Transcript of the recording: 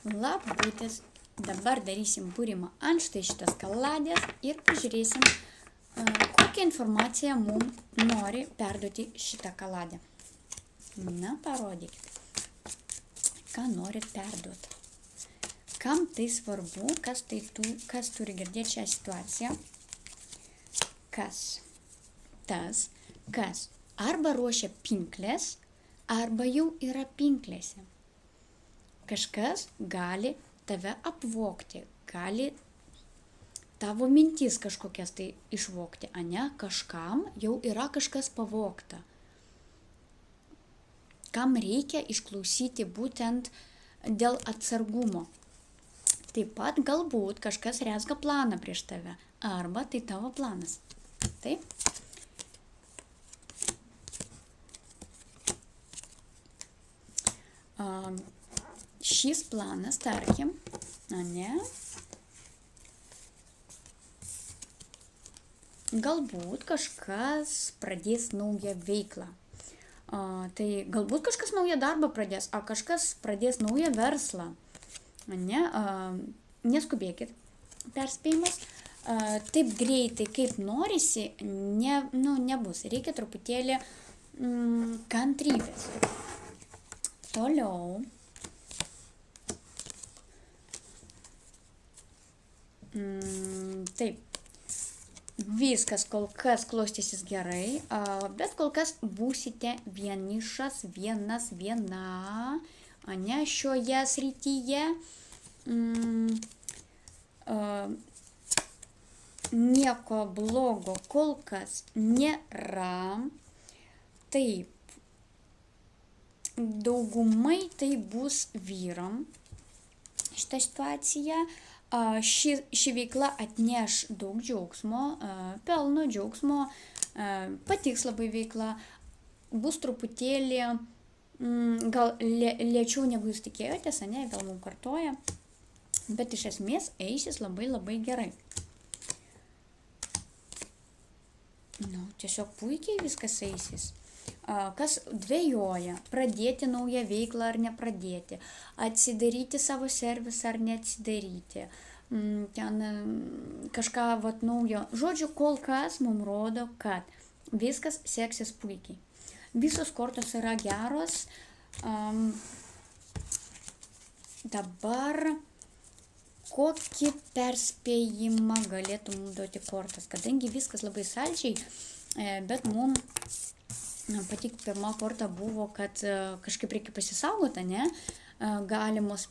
Labutis. Dabar darysim būrimą ant štai šitas kaladės ir pažiūrėsim, kokią informaciją mums nori perduoti šitą kaladę. Na, parodykit, ką norit perduoti. Kam tai svarbu, kas turi girdėti šią situaciją? Kas? Tas, kas arba ruošia pinklės, arba jau yra pinklėse. Kažkas gali tave apvogti, gali tavo mintis kažkokias tai išvogti, ane? Kažkam jau yra kažkas pavogta. Kam reikia išklausyti būtent dėl atsargumo. Taip pat galbūt kažkas rezga planą prieš tave, arba tai tavo planas. Taip? Šis planas, tarkim, ane? Galbūt kažkas pradės naują veiklą. Tai galbūt kažkas naują darbą pradės, o kažkas pradės naują verslą. Ne? Neskubėkit, perspėjimas. Taip greitai, kaip norisi, nebus. Reikia truputėlį kantrybės. Toliau. Taip. Viskas kol kas klostysis gerai, bet kol kas būsite vienišas, viena, ane, šioje srityje. Nieko blogo kol kas nėra. Taip. Daugumai tai bus vyram šitą situaciją. Ši veikla atneš daug džiaugsmo, pelno džiaugsmo, patiks labai veikla, bus truputėlį, gal lėčiau negu jūs tikėjotės, ane, vėl mums kartoja, bet iš esmės eisis labai gerai. Tiesiog puikiai viskas eisis. Kas dvejoja, pradėti naują veiklą ar nepradėti, atsidaryti savo servisą ar neatsidaryti, ten kažką naujo. Žodžiu, kol kas mums rodo, kad viskas seksis puikiai. Visos kortos yra geros. Dabar kokį perspėjimą galėtų mums duoti kortas, kadangi viskas labai saldžiai, bet mums pati pirma korta buvo, kad kažkaip reikia pasisaugoti, ne? Galimos